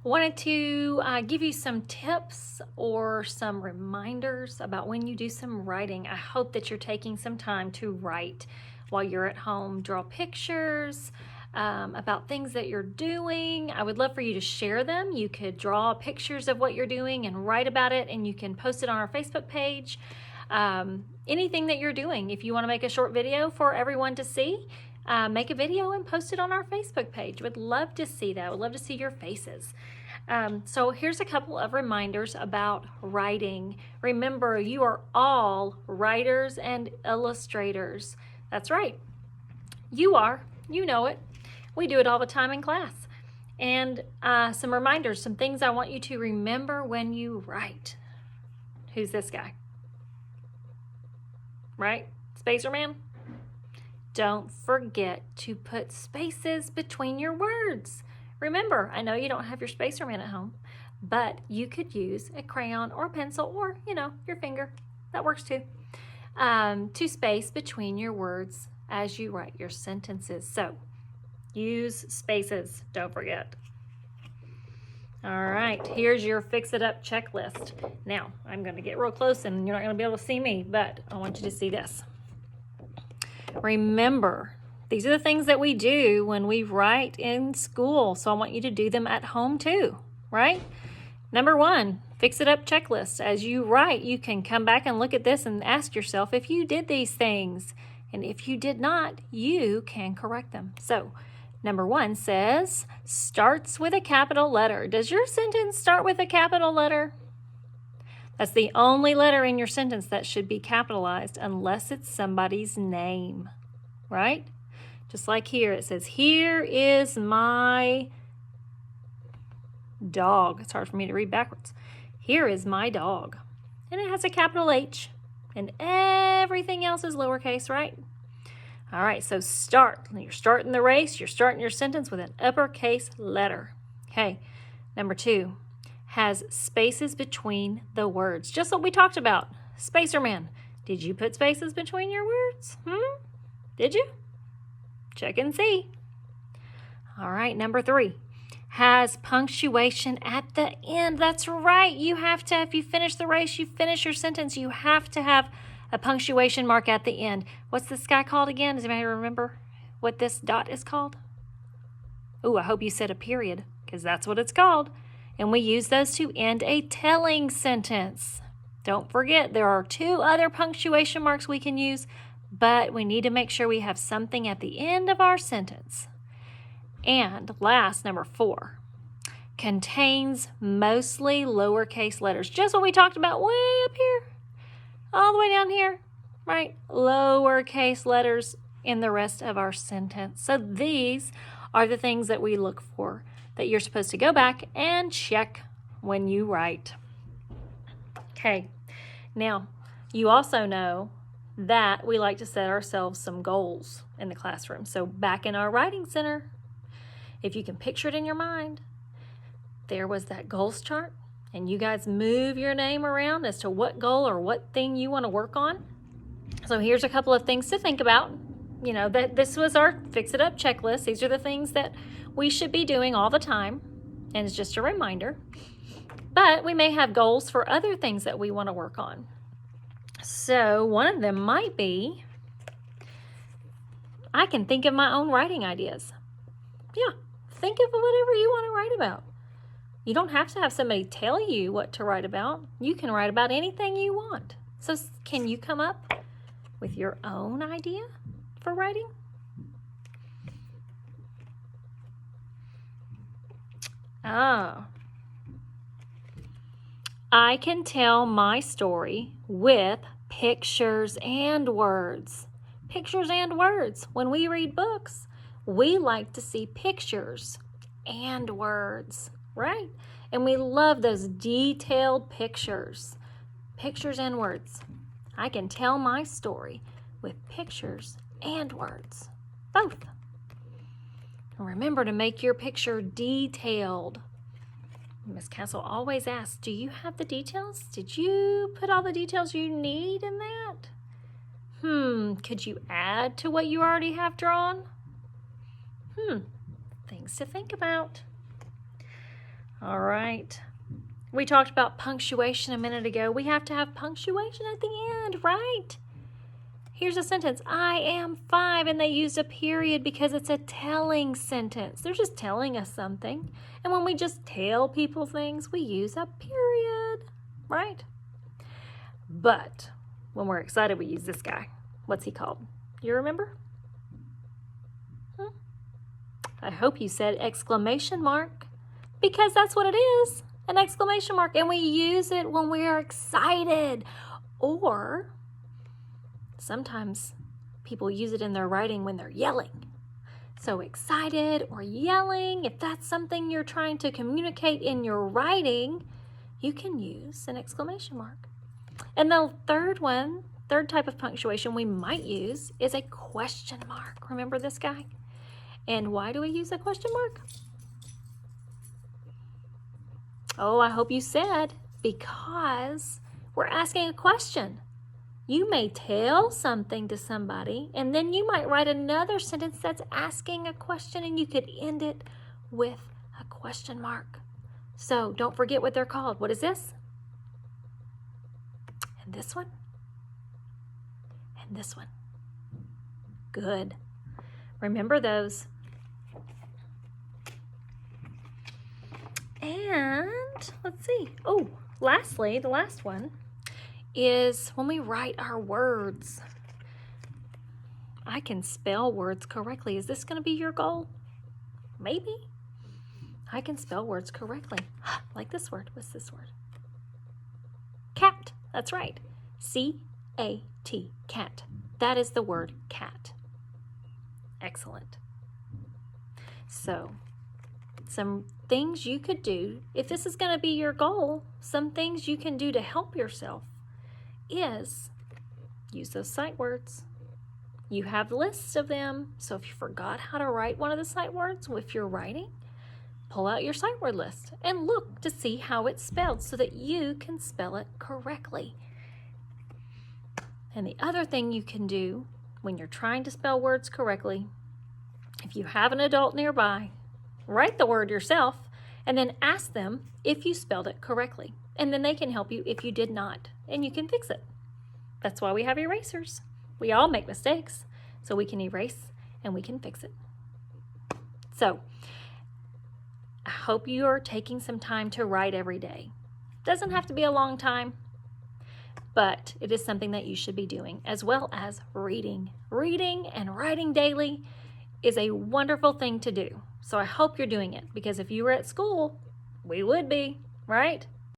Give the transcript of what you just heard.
Wanted to give you some tips or some reminders about when you do some writing. I hope that you're taking some time to write while you're at home. Draw pictures about things that you're doing. I would love for you to share them. You could draw pictures of what you're doing and write about it, and you can post it on our Facebook page. Anything that you're doing. If you want to make a short video for everyone to see, make a video and post it on our Facebook page. Would love to see that. Would love to see your faces. So here's a couple of reminders about writing. Remember, you are all writers and illustrators. That's right. You are. You know it. We do it all the time in class. And some reminders, some things I want you to remember when you write. Who's this guy? Right? Spacerman? Don't forget to put spaces between your words. Remember, I know you don't have your Spacerman at home, but you could use a crayon or pencil or, your finger. That works too. To space between your words as you write your sentences. So, use spaces. Don't forget. All right, here's your Fix It Up checklist. Now, I'm going to get real close and you're not going to be able to see me, but I want you to see this. Remember, these are the things that we do when we write in school, so I want you to do them at home too, right? Number 1, Fix It Up checklist. As you write, you can come back and look at this and ask yourself if you did these things. And if you did not, you can correct them. So, Number 1 says, starts with a capital letter. Does your sentence start with a capital letter? That's the only letter in your sentence that should be capitalized unless it's somebody's name, right? Just like here, it says, here is my dog. It's hard for me to read backwards. Here is my dog. And it has a capital H. And everything else is lowercase, right? All right, so start. You're starting the race. You're starting your sentence with an uppercase letter. Okay, number 2 has spaces between the words. Just what we talked about. Spacerman, did you put spaces between your words? Did you? Check and see. All right, number 3 has punctuation at the end. That's right. You have to, if you finish the race, you finish your sentence, you have to have a punctuation mark at the end. What's this guy called again? Does anybody remember what this dot is called? Oh, I hope you said a period, because that's what it's called. And we use those to end a telling sentence. Don't forget, there are 2 other punctuation marks we can use, but we need to make sure we have something at the end of our sentence. And last, number 4, contains mostly lowercase letters. Just what we talked about way up here. All the way down here, right? Lowercase letters in the rest of our sentence. So these are the things that we look for, that you're supposed to go back and check when you write. Okay, now you also know that we like to set ourselves some goals in the classroom. So back in our writing center, if you can picture it in your mind, there was that goals chart. And you guys move your name around as to what goal or what thing you want to work on. So here's a couple of things to think about. That this was our Fix It Up checklist. These are the things that we should be doing all the time. And it's just a reminder. But we may have goals for other things that we want to work on. So one of them might be, I can think of my own writing ideas. Yeah, think of whatever you want to write about. You don't have to have somebody tell you what to write about. You can write about anything you want. So can you come up with your own idea for writing? I can tell my story with pictures and words. Pictures and words. When we read books, we like to see pictures and words. Right? And we love those detailed pictures. Pictures and words. I can tell my story with pictures and words. Both. And remember to make your picture detailed. Miss Castle always asks, do you have the details? Did you put all the details you need in that? Could you add to what you already have drawn? Things to think about. All right. We talked about punctuation a minute ago. We have to have punctuation at the end, right? Here's a sentence. I am 5, and they used a period because it's a telling sentence. They're just telling us something. And when we just tell people things, we use a period, right? But when we're excited, we use this guy. What's he called? You remember? I hope you said exclamation mark, because that's what it is, an exclamation mark. And we use it when we are excited, or sometimes people use it in their writing when they're yelling. So excited or yelling, if that's something you're trying to communicate in your writing, you can use an exclamation mark. And the third type of punctuation we might use is a question mark. Remember this guy? And why do we use a question mark? Oh, I hope you said because we're asking a question. You may tell something to somebody, and then you might write another sentence that's asking a question, and you could end it with a question mark. So don't forget what they're called. What is this? And this one? And this one. Good. Remember those. And let's see. Oh, lastly, the last one is when we write our words. I can spell words correctly. Is this going to be your goal? Maybe. I can spell words correctly. Like this word. What's this word? Cat. That's right. C-A-T. Cat. That is the word cat. Excellent. So, some things you could do, if this is going to be your goal, some things you can do to help yourself is use those sight words. You have lists of them, so if you forgot how to write one of the sight words, if you're writing, pull out your sight word list and look to see how it's spelled so that you can spell it correctly. And the other thing you can do when you're trying to spell words correctly, if you have an adult nearby, write the word yourself and then ask them if you spelled it correctly. And then they can help you if you did not, and you can fix it. That's why we have erasers. We all make mistakes, so we can erase and we can fix it. So, I hope you are taking some time to write every day. Doesn't have to be a long time, but it is something that you should be doing, as well as reading. Reading and writing daily is a wonderful thing to do. So I hope you're doing it, because if you were at school, we would be, right?